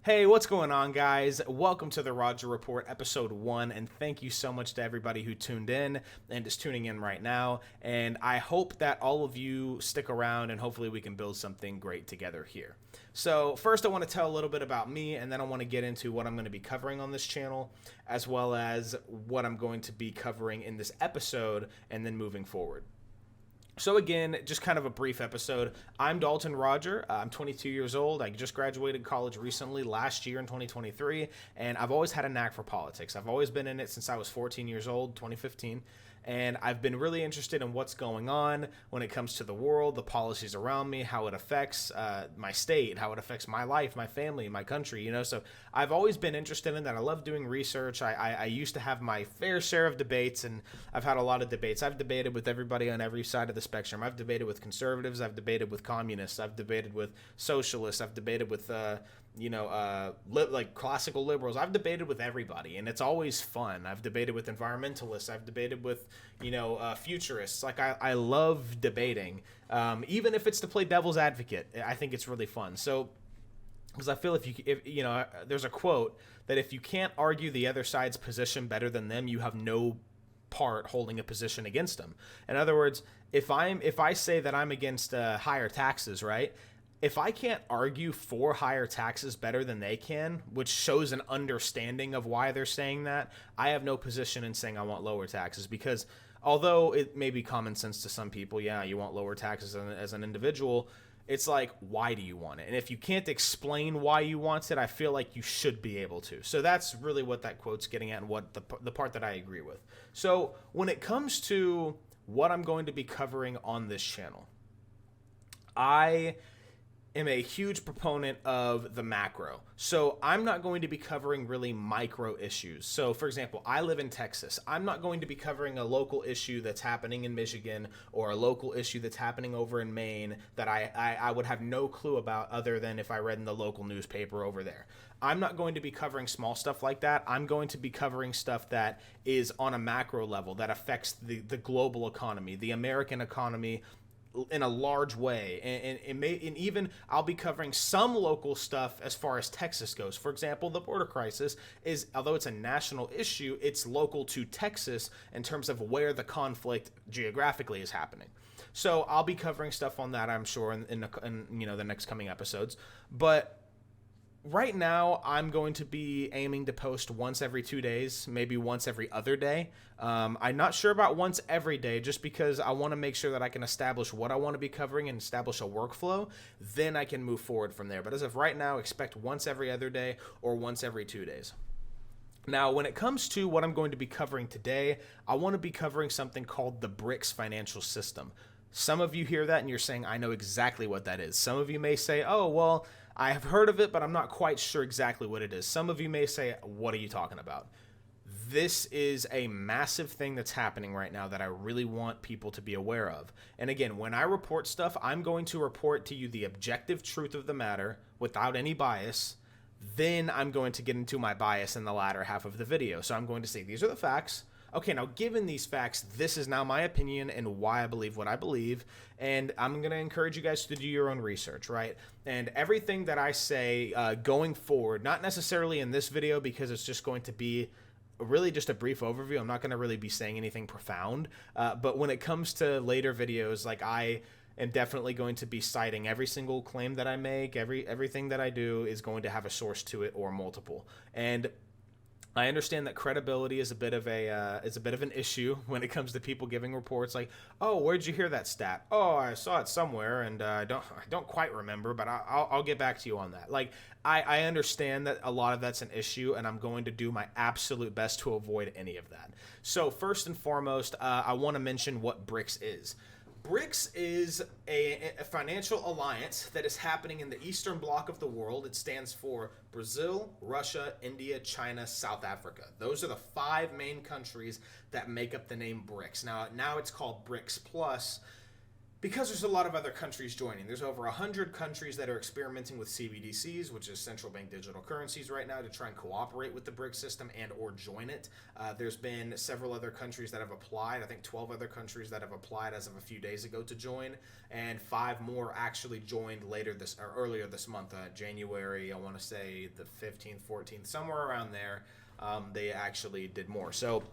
Hey, what's going on, guys? Welcome to the Roger Report, episode 1, and thank you so much to everybody who tuned in and is tuning in right now. And I hope that all of you stick around and hopefully we can build something great together here. So, first, I want to tell a little bit about me, and then I want to get into what I'm going to be covering on this channel, as well as what I'm going to be covering in this episode, and then moving forward. So again, just kind of a brief episode. I'm Dalton Roger. I'm 22 years old. I just graduated college recently, last year in 2023, and I've always had a knack for politics. I've always been in it since I was 14 years old, 2015, and I've been really interested in what's going on when it comes to the world, the policies around me, how it affects my state, how it affects my life, my family, my country, So I've always been interested in that. I love doing research. I used to have my fair share of debates, and I've had a lot of debates. I've debated with everybody on every side of the spectrum. I've debated with conservatives. I've debated with communists. I've debated with socialists. I've debated with like classical liberals. I've debated with everybody, and it's always fun. I've debated with environmentalists. I've debated with futurists. Like I love debating, even if it's to play devil's advocate. I think it's really fun. So because I feel there's a quote that if you can't argue the other side's position better than them, you have no part holding a position against them. In other words, if I say that I'm against higher taxes, right? If I can't argue for higher taxes better than they can, which shows an understanding of why they're saying that, I have no position in saying I want lower taxes, because although it may be common sense to some people, yeah, you want lower taxes as an individual, it's like, why do you want it? And if you can't explain why you want it, I feel like you should be able to. So that's really what that quote's getting at, and what the part that I agree with. So when it comes to what I'm going to be covering on this channel, I am a huge proponent of the macro. So I'm not going to be covering really micro issues. So for example, I live in Texas. I'm not going to be covering a local issue that's happening in Michigan, or a local issue that's happening over in Maine that I would have no clue about other than if I read in the local newspaper over there. I'm not going to be covering small stuff like that. I'm going to be covering stuff that is on a macro level that affects the global economy, the American economy, in a large way, and even I'll be covering some local stuff as far as Texas goes. For example, the border crisis is, although it's a national issue, it's local to Texas in terms of where the conflict geographically is happening. So I'll be covering stuff on that, I'm sure, in the next coming episodes. But right now, I'm going to be aiming to post once every 2 days, maybe once every other day. I'm not sure about once every day, just because I want to make sure that I can establish what I want to be covering and establish a workflow. Then I can move forward from there. But as of right now, expect once every other day or once every 2 days. Now, when it comes to what I'm going to be covering today, I want to be covering something called the BRICS financial system. Some of you hear that and you're saying, I know exactly what that is. Some of you may say, oh, well, I have heard of it, but I'm not quite sure exactly what it is. Some of you may say, what are you talking about? This is a massive thing that's happening right now that I really want people to be aware of. And again, when I report stuff, I'm going to report to you the objective truth of the matter without any bias. Then I'm going to get into my bias in the latter half of the video. So I'm going to say, these are the facts. Okay, now given these facts, this is now my opinion and why I believe what I believe, and I'm going to encourage you guys to do your own research, right? And everything that I say going forward, not necessarily in this video because it's just going to be really just a brief overview. I'm not going to really be saying anything profound, but when it comes to later videos, like I am definitely going to be citing every single claim that I make. Everything that I do is going to have a source to it or multiple. And I understand that credibility is a bit of an issue when it comes to people giving reports like, oh, where'd you hear that stat? Oh, I saw it somewhere, and I don't quite remember, but I'll get back to you on that. Like, I understand that a lot of that's an issue, and I'm going to do my absolute best to avoid any of that. So first and foremost, I want to mention what BRICS is. BRICS is a financial alliance that is happening in the Eastern Bloc of the world. It stands for Brazil, Russia, India, China, South Africa. Those are the 5 main countries that make up the name BRICS. Now it's called BRICS Plus. Because there's a lot of other countries joining. There's over 100 countries that are experimenting with CBDCs, which is central bank digital currencies right now, to try and cooperate with the BRICS system and or join it. There's been several other countries that have applied. I think 12 other countries that have applied as of a few days ago to join, and 5 more actually joined earlier this month, January, I want to say the 15th, 14th, somewhere around there. They actually did more. So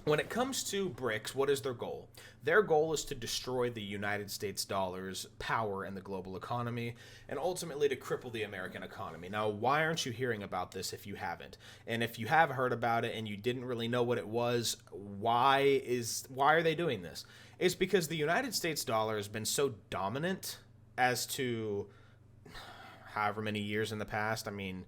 when it comes to BRICS, what is their goal? Their goal is to destroy the United States dollar's power in the global economy and ultimately to cripple the American economy. Now, why aren't you hearing about this if you haven't? And if you have heard about it and you didn't really know what it was, why are they doing this? It's because the United States dollar has been so dominant as to however many years in the past, I mean,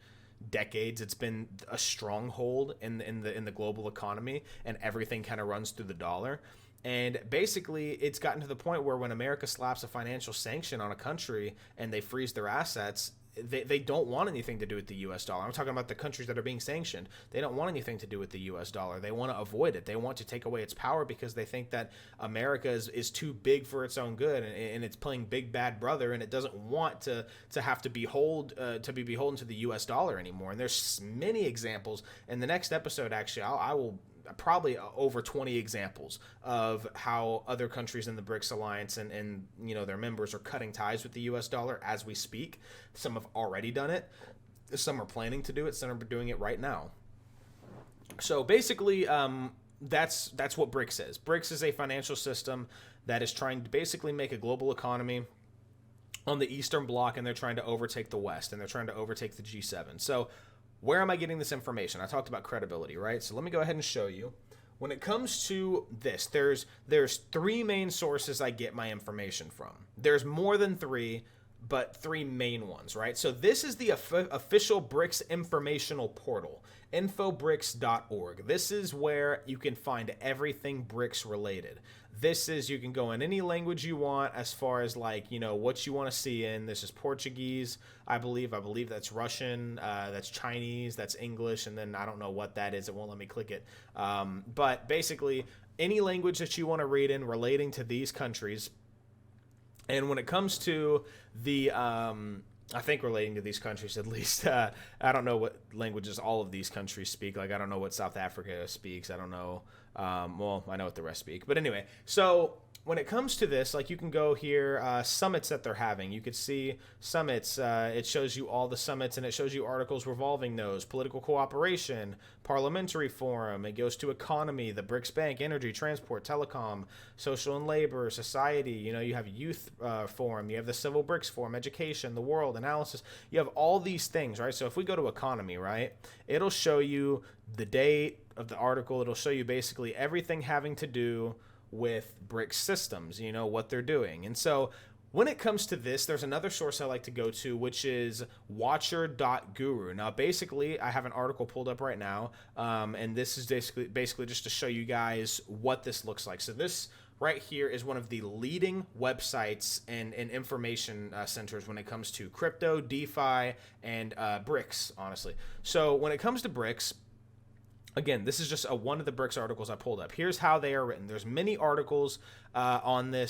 decades, it's been a stronghold in the global economy, and everything kind of runs through the dollar. And basically, it's gotten to the point where when America slaps a financial sanction on a country and they freeze their assets, they don't want anything to do with the U.S. dollar. I'm talking about the countries that are being sanctioned. They don't want anything to do with the U.S. dollar. They want to avoid it. They want to take away its power because they think that America is too big for its own good, and it's playing big bad brother, and it doesn't want to have to be beholden to the U.S. dollar anymore. And there's many examples. In the next episode, actually, I will probably over 20 examples of how other countries in the BRICS alliance and their members are cutting ties with the US dollar as we speak. Some have already done it. Some are planning to do it. Some are doing it right now. So basically, that's what BRICS is. BRICS is a financial system that is trying to basically make a global economy on the Eastern Bloc, and they're trying to overtake the West, and they're trying to overtake the G7. So where am I getting this information? I talked about credibility, right? So let me go ahead and show you. When it comes to this, there's 3 main sources I get my information from. There's more than 3, but 3 main ones, right? So this is the official BRICS informational portal, infobrics.org. This is where you can find everything BRICS related. You can go in any language you want as far as what you want to see in. This is Portuguese, I believe that's Russian, that's Chinese, that's English, and then I don't know what that is. It won't let me click it. But basically, any language that you want to read in relating to these countries. And when it comes to the, I think relating to these countries at least, I don't know what languages all of these countries speak. I don't know what South Africa speaks. I don't know. Well, I know what the rest speak. But anyway, so when it comes to this, you can go here, summits that they're having. You could see summits. It shows you all the summits, and it shows you articles revolving those. Political cooperation, parliamentary forum. It goes to economy, the BRICS Bank, energy, transport, telecom, social and labor, society. You have youth forum. You have the Civil BRICS Forum, education, the world, analysis. You have all these things, right? So if we go to economy, right, it'll show you the date of the article. It'll show you basically everything having to do with BRICS systems, what they're doing. And so when it comes to this, there's another source I like to go to, which is watcher.guru. Now, basically, I have an article pulled up right now, and this is basically just to show you guys what this looks like. So this right here is one of the leading websites and information centers when it comes to crypto, DeFi, and BRICS, honestly. So when it comes to BRICS, again, this is just one of the BRICS articles I pulled up. Here's how they are written. There's many articles on the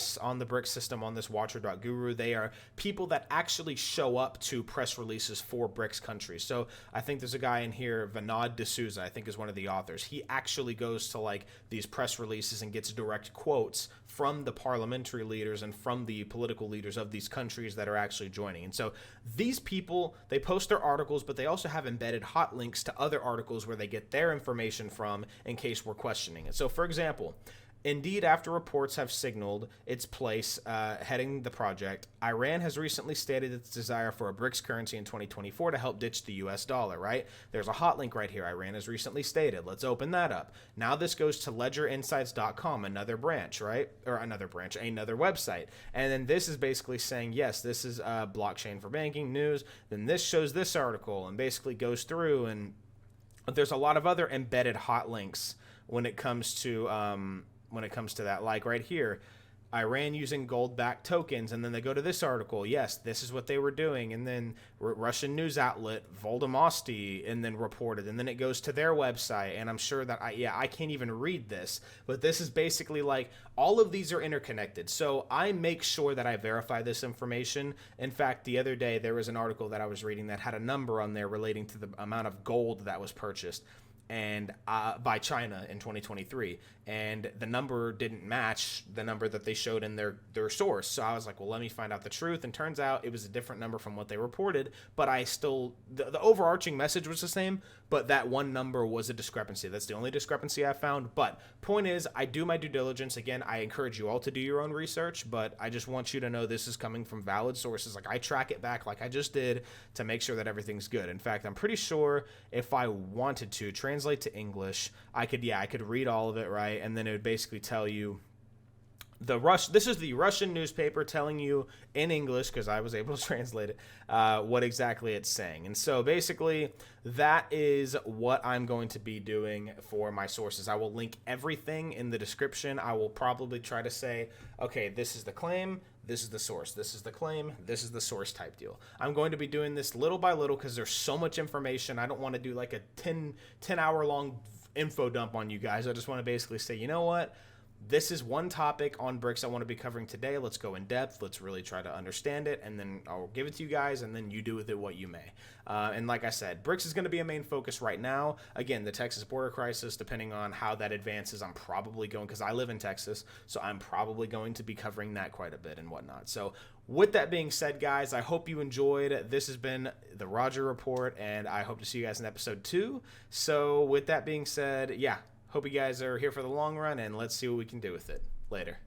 BRICS system, on this watcher.guru. They are people that actually show up to press releases for BRICS countries. So I think there's a guy in here, Vinod D'Souza, I think is one of the authors. He actually goes to these press releases and gets direct quotes from the parliamentary leaders and from the political leaders of these countries that are actually joining. And so these people, they post their articles, but they also have embedded hot links to other articles where they get their information from in case we're questioning it. So for example, Indeed, after reports have signaled its place heading the project, Iran has recently stated its desire for a BRICS currency in 2024 to help ditch the US dollar, right? There's a hot link right here. Iran has recently stated. Let's open that up. Now this goes to ledgerinsights.com, another branch, right? Or another website. And then this is basically saying, yes, this is blockchain for banking news. Then this shows this article and basically goes through, and there's a lot of other embedded hot links when it comes to that, like right here. Iran using gold-backed tokens, and then they go to this article. Yes, this is what they were doing, and then Russian news outlet Volodymyr, and then reported, and then it goes to their website, and I'm sure that I can't even read this, but this is basically like all of these are interconnected. So I make sure that I verify this information. In fact, the other day there was an article that I was reading that had a number on there relating to the amount of gold that was purchased and by China in 2023, and the number didn't match the number that they showed in their source. So I was like, well, let me find out the truth, and turns out it was a different number from what they reported, but I still, the overarching message was the same, but that one number was a discrepancy. That's the only discrepancy I found. But point is, I do my due diligence. Again, I encourage you all to do your own research, but I just want you to know this is coming from valid sources. Like, I track it back like I just did to make sure that everything's good. In fact, I'm pretty sure if I wanted to translate to English, I could read all of it, right? And then it would basically tell you this is the Russian newspaper telling you in English, because I was able to translate it, what exactly it's saying. And so basically that is what I'm going to be doing for my sources. I will link everything in the description. I will probably try to say, okay, this is the claim, this is the source, this is the claim, this is the source type deal. I'm going to be doing this little by little because there's so much information. I don't want to do like a 10 hour long info dump on you guys. I just want to basically say, you know what? This is one topic on BRICS I want to be covering today. Let's go in depth. Let's really try to understand it, and then I'll give it to you guys, and then you do with it what you may. And like I said, BRICS is going to be a main focus right now. Again, the Texas border crisis, depending on how that advances, I'm probably going, because I live in Texas, so I'm probably going to be covering that quite a bit and whatnot. So with that being said, guys, I hope you enjoyed. This has been the Roger Report, and I hope to see you guys in episode 2. So with that being said, yeah. Hope you guys are here for the long run, and let's see what we can do with it. Later.